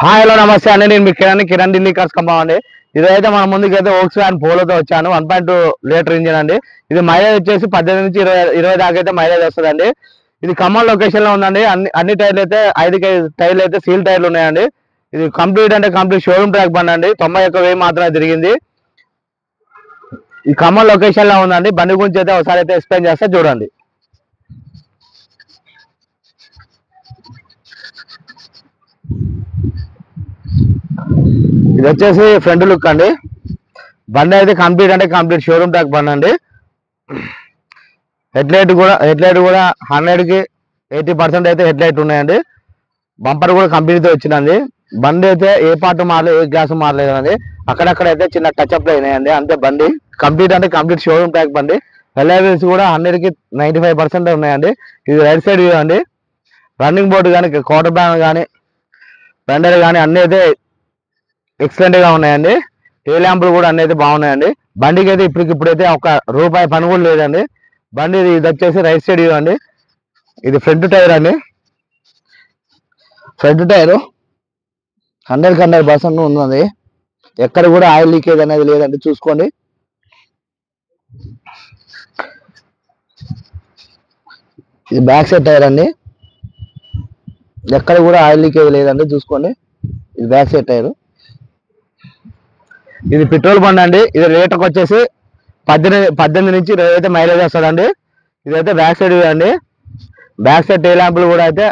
Hi hello నమస్తే అండి. నేను మీ కిరణ్ ఢిల్లీ కార్స్ ఖమ్మం అండి. ఇదైతే మన ముందుకైతే Volkswagen పోలోతో వచ్చాను. 1.2 లీటర్ ఇంజిన్ అండి. ఇది మైలేజ్ వచ్చేసి 18 నుంచి 20 దాకా అయితే మైలేజ్ వస్తుందండి. ఇది ఖమ్మం లొకేషన్ లో ఉందండి. అన్ని టైర్లు అయితే 5 టైర్లు అయితే సీల్ టైర్లు ఉన్నాయండి. ఇది కంప్లీట్ షోరూమ్ ట్రాక్ బండి అండి. 91,000 మాత్రమే తిరిగింది. ఈ ఖమ్మం లొకేషన్ లో ఉందండి. బండి గురించి అయితే ఒకసారి అయితే ఎక్స్ప్లెయిన్ చేస్తే చూడండి. ఇది వచ్చేసి ఫ్రంట్ లుక్ అండి. బండి అయితే కంప్లీట్ షోరూమ్ ట్రాక్ బండి అండి. హెడ్ లైట్ కూడా 100కి 80% అయితే హెడ్ లైట్ ఉన్నాయండి. బంపర్ కూడా కంప్లీట్ తో వచ్చిందండి. బండి అయితే ఏ పార్ట్ మారలేదు, ఏ గ్లాస్ మారలేదండి. అక్కడక్కడ అయితే చిన్న టచ్అప్లు అయినాయండి. అంతే బండి కంప్లీట్ షోరూమ్ ట్రాక్ బండి. ఎల్ఐవీస్ కూడా 100కి 95% ఉన్నాయండి. ఇది రైట్ సైడ్ వ్యూ అండి. రన్నింగ్ బోర్డు కానీ క్వార్టర్ బ్యాన్ కానీ ఫెండర్ కానీ అన్నీ అయితే ఎక్సలెంట్ గా ఉన్నాయండి. ఏ ల్యాంపులు కూడా అన్ని అయితే బాగున్నాయండి. బండికి అయితే ఇప్పుడైతే ₹1 పని కూడా లేదండి. బండి ఇది వచ్చేసి రైట్ సైడ్ వ్యూ అండి. ఇది ఫ్రంట్ టైర్ అండి. ఫ్రంట్ టైర్ 100% ఉన్నది. ఎక్కడ కూడా ఆయిల్ లీకేజ్ అనేది లేదండి. చూసుకోండి. ఇది బ్యాక్ సైడ్ టైర్ అండి. ఎక్కడ కూడా ఆయిల్ లీకేజ్ లేదండి. చూసుకోండి. ఇది బ్యాక్ సైడ్ టైర్. ఇది పెట్రోల్ బండి అండి. ఇది లీటర్కి వచ్చేసి 18 నుంచి 20 అయితే మైలేజ్ వస్తుందండి. ఇదైతే బ్యాక్ సైడ్ అండి. బ్యాక్ సైడ్ టైల్ ల్యాంపులు కూడా అయితే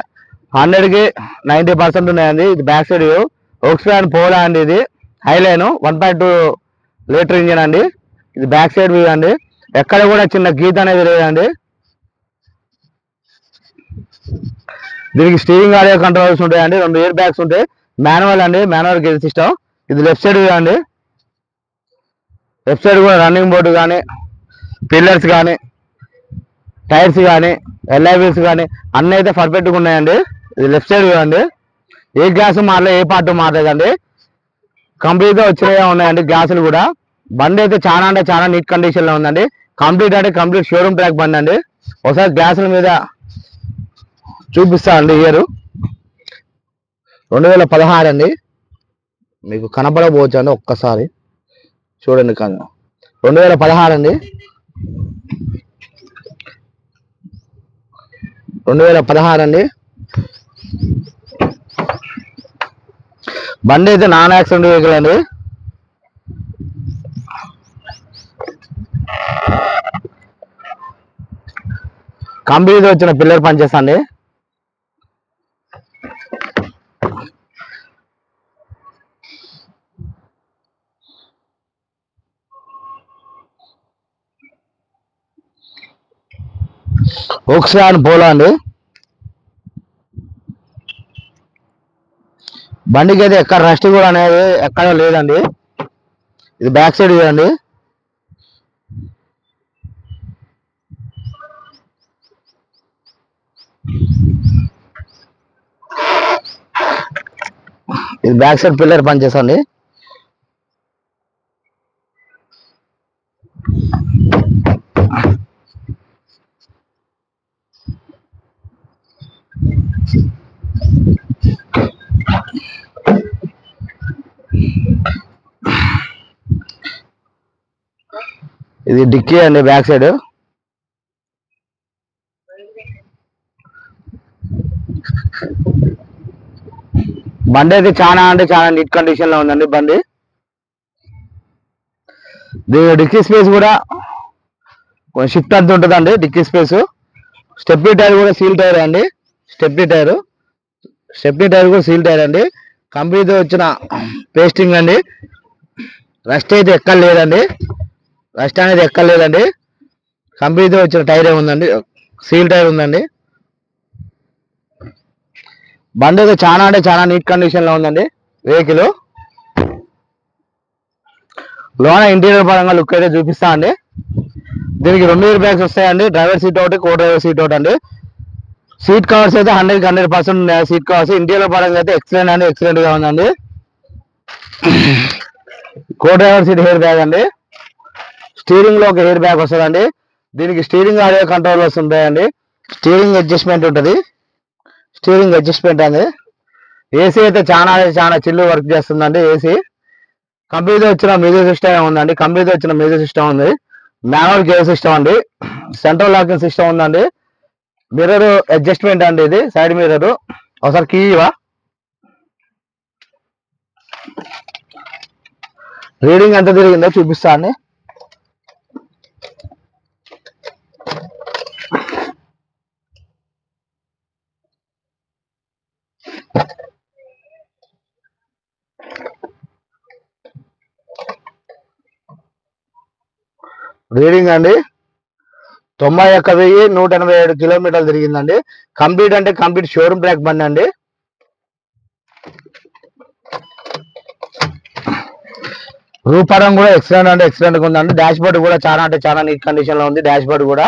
100కి 90% ఉన్నాయండి. ఇది back side view. Volkswagen polo అండి. ఇది హైలైన్ 1.2 లీటర్ ఇంజిన్ అండి. ఇది బ్యాక్ సైడ్ వ్యూ అండి. ఎక్కడ కూడా చిన్న గీత అనేది లేదండి. దీనికి స్టీరింగ్ ఆడియో కంట్రోల్స్ ఉంటాయండి. 2 ఎయిర్ బ్యాగ్స్ ఉంటాయి. మాన్యువల్ అండి. Manual gear system. ఇది లెఫ్ట్ సైడ్ వ్యూ అండి. లెఫ్ట్ సైడ్ కూడా రన్నింగ్ బోర్డు కానీ పిల్లర్స్ కానీ టైర్స్ కానీ ఎల్ఐవీస్ కానీ అన్నీ అయితే పర్ఫెక్ట్గా ఉన్నాయండి. ఇది లెఫ్ట్ సైడ్ వ్యూ అండి. ఏ గ్లాసు మారలేదు, ఏ పార్ట్ మారలేదండి. కంప్లీట్గా వచ్చినవి ఉన్నాయండి గ్లాసులు కూడా. బండి అయితే చాలా నీట్ కండిషన్లో ఉందండి. కంప్లీట్ షోరూమ్ ట్రాక్ బండి అండి. ఒకసారి గ్లాసుల మీద చూపిస్తా అండి. ఇయర్ 2016 అండి. మీకు కనపడకపోవచ్చు అండి. ఒక్కసారి చూడండి. 2016 అండి. 2016 అండి. బండి అయితే నాన్ యాక్సిడెంట్ వెహికల్ అండి. కంపెనీతో వచ్చిన పిల్లర్ పంచెస్ అండి. Volkswagen పోలో అండి. బండికి అయితే ఎక్కడ రస్ట్ కూడా అనేది ఎక్కడ లేదండి. ఇది బ్యాక్ సైడ్ అండి. ఇది బ్యాక్ సైడ్ పిల్లర్ పనిచేస్తుంది. ఇది డిక్కీ అండి. బ్యాక్ సైడ్ బండి అయితే చాలా నీట్ కండిషన్ లో ఉందండి బండి. దీని డిక్కీ స్పేస్ కూడా షిఫ్ట్ అంత ఉంటుందండి. Dickey space. స్టెప్నీ టైర్ కూడా సీల్ టైర్ అండి. స్టెప్నీ టైర్ కూడా సీల్ టైర్ అండి. కంపెనీతో వచ్చిన పేస్టింగ్ అండి. రస్ట్ అయితే ఎక్కడ లేదండి. రస్ట్ అనేది ఎక్కడ లేదండి. కంపెనీతో వచ్చిన టైర్ ఉందండి. సీల్ టైర్ ఉందండి. బండి అయితే చాలా నీట్ కండిషన్ లో ఉందండి వెహికల్. లోన ఇంటీరియర్ పరంగా లుక్ అయితే చూపిస్తా అండి. దీనికి 2 ఎయిర్ బ్యాగ్స్ వస్తాయండి. డ్రైవర్ సీట్ ఒకటి, కో డ్రైవర్ సీట్ ఒకటి అండి. సీట్ కవర్స్ అయితే 100కి 100% ఉన్నాయి. సీట్ కవర్స్ ఇంటీరియర్ పరంగా అయితే ఎక్సలెంట్ గా ఉందండి. కో డ్రైవర్ సీట్ ఎయిర్ బ్యాగ్ అండి. స్టీరింగ్ లో ఒక ఎయిర్ బ్యాగ్ వస్తుందండి. దీనికి స్టీరింగ్ ఆడియో కంట్రోల్స్ ఉంటాయండి. స్టీరింగ్ అడ్జస్ట్మెంట్ ఉంటుంది. స్టీరింగ్ అడ్జస్ట్మెంట్ అండి. ఏసీ అయితే చాలా చిల్లు వర్క్ చేస్తుందండి. ఏసీ కంపెనీతో వచ్చిన మ్యూజిక్ సిస్టమ్ ఉందండి. కంపెనీతో వచ్చిన మ్యూజిక్ సిస్టమ్ ఉంది. మాన్యువల్ గేర్ సిస్టమ్ అండి. సెంట్రల్ లాకింగ్ సిస్టమ్ ఉందండి. మిర్రర్ అడ్జస్ట్మెంట్ అండి. ఇది సైడ్ మిర్రర్. ఒకసారి కీ ఇవా. రీడింగ్ ఎంత తిరిగిందో చూపిస్తా అండి. రీడింగ్ అండి 91,187 కిలోమీటర్లు తిరిగిందండి. కంప్లీట్ అంటే కంప్లీట్ షోరూమ్ ట్రాక్ బండి అండి. రూపరం కూడా ఎక్సలెంట్ అంటే ఎక్సలెంట్ గా ఉందండి. డాష్ బోర్డ్ కూడా చాలా నీట్ కండిషన్ లో ఉంది. డాష్ బోర్డ్ కూడా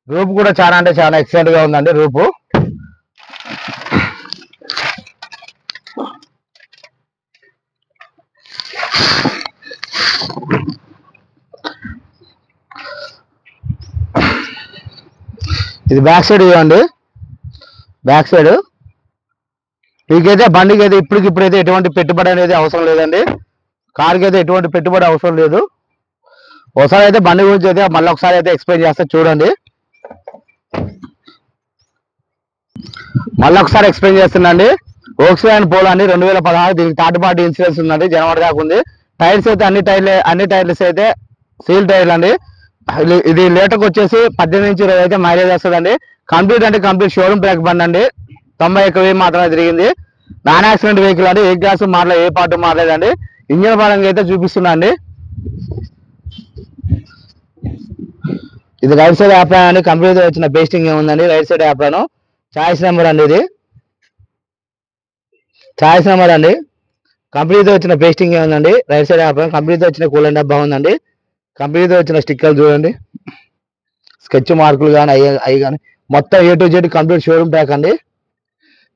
రూప్ కూడా చాలా ఎక్సలెంట్ గా ఉందండి. రూపు ఇది బ్యాక్ సైడ్ ఇవ్వండి. బ్యాక్ సైడ్ మీకైతే బండికి అయితే ఇప్పుడైతే ఎటువంటి పెట్టుబడి అనేది అవసరం లేదండి. కార్కి అయితే ఎటువంటి పెట్టుబడి అవసరం లేదు. ఒకసారి అయితే బండి గురించి అయితే మళ్ళీ ఒకసారి అయితే ఎక్స్ప్లెయిన్ చేస్తే చూడండి. మళ్ళీ ఒకసారి ఎక్స్ప్లెయిన్ చేస్తున్నాండి. వోక్స్వ్యాగన్ పోలో అండి 2016. దీనికి థర్డ్ పార్టీ ఇన్సూరెన్స్ ఉందండి. జనవరి దాకా ఉంది. టైర్స్ అయితే అన్ని టైర్స్ అయితే సీల్ టైర్లు అండి. ఇది లీటర్కి వచ్చేసి 18 నుంచి 20 అయితే మైలేజ్ వస్తుందండి. కంప్లీట్ అంటే కంప్లీట్ షోరూమ్ ట్రాక్ బండి అండి. 91,000 మాత్రమే తిరిగింది. నాన్ యాక్సిడెంట్ వెహికల్ అండి. ఏ గ్యాస్ మారలేదు, ఏ పార్ట్ మారలేదండి. ఇంజన్ పరంగా అయితే చూపిస్తున్నా అండి. ఇది రైట్ సైడ్ యాప్రాన్ అండి. కంపెనీతో వచ్చిన పేస్టింగ్ ఏముందండి. Right side apron choice number అండి. ఇది చాయిస్ నెంబర్ అండి. కంపెనీతో వచ్చిన పేస్టింగ్ ఏముందండి. రైట్ సైడ్ యాప్రాన్ కంపెనీతో వచ్చిన కూలెంట్ డబ్బా ఉందండి. కంపెనీతో వచ్చిన స్టిక్కర్లు చూడండి. స్కెచ్ మార్కులు కానీ అవి కానీ మొత్తం A to Z complete showroom pack అండి.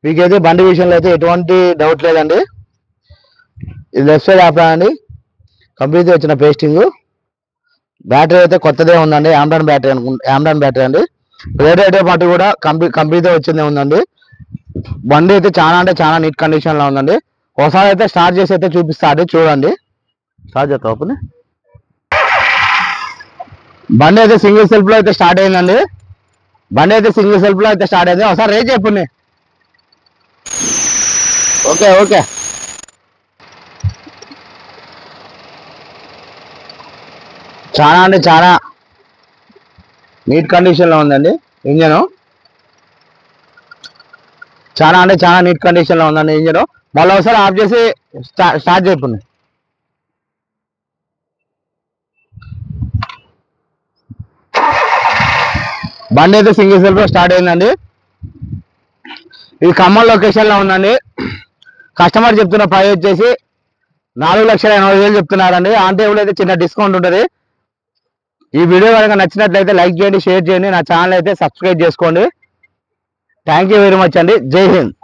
మీకైతే బండి విషయంలో అయితే ఎటువంటి డౌట్ లేదండి. ఇది లెఫ్ట్ సైడ్ యాప్రాన్ అండి. కంపెనీతో వచ్చిన పేస్టింగ్. బ్యాటరీ అయితే కొత్తదే ఉందండి. ఆమ్రాన్ బ్యాటరీ అండి. రేడియేటర్ పాటు కూడా కంపెనీతో వచ్చిందే ఉందండి. బండి అయితే చాలా నీట్ కండిషన్ లో ఉందండి. ఒకసారి అయితే స్టార్ట్ చేసి అయితే చూపిస్తాడు చూడండి. స్టార్ట్ చేస్తా ఓపెన్. బండి అయితే సింగిల్ సెల్ఫ్ లో అయితే స్టార్ట్ అయిందండి. ఒకసారి రేట్ చెప్పండి. ఓకే చాలా నీట్ కండిషన్ లో ఉందండి. ఇంజన్ చాలా నీట్ కండిషన్ లో ఉందండి. ఇంజన్ మళ్ళీ ఒకసారి ఆఫ్ చేసి స్టార్ట్ చెప్పండి. బండి అయితే సింగిల్ సెల్ఫ్ లో స్టార్ట్ అయిందండి. ఇది ఖమ్మం లొకేషన్ లో ఉందండి. కస్టమర్ చెప్తున్న ప్రైస్ వచ్చేసి 4,80,000 చెప్తున్నారండి. ఆన్ టేబుల్ అయితే చిన్న డిస్కౌంట్ ఉంటుంది. ఈ వీడియో కనుక నచ్చినట్లయితే లైక్ చేయండి, షేర్ చేయండి. నా ఛానల్ అయితే సబ్స్క్రైబ్ చేసుకోండి. థ్యాంక్ యూ వెరీ మచ్ అండి. జై హింద్.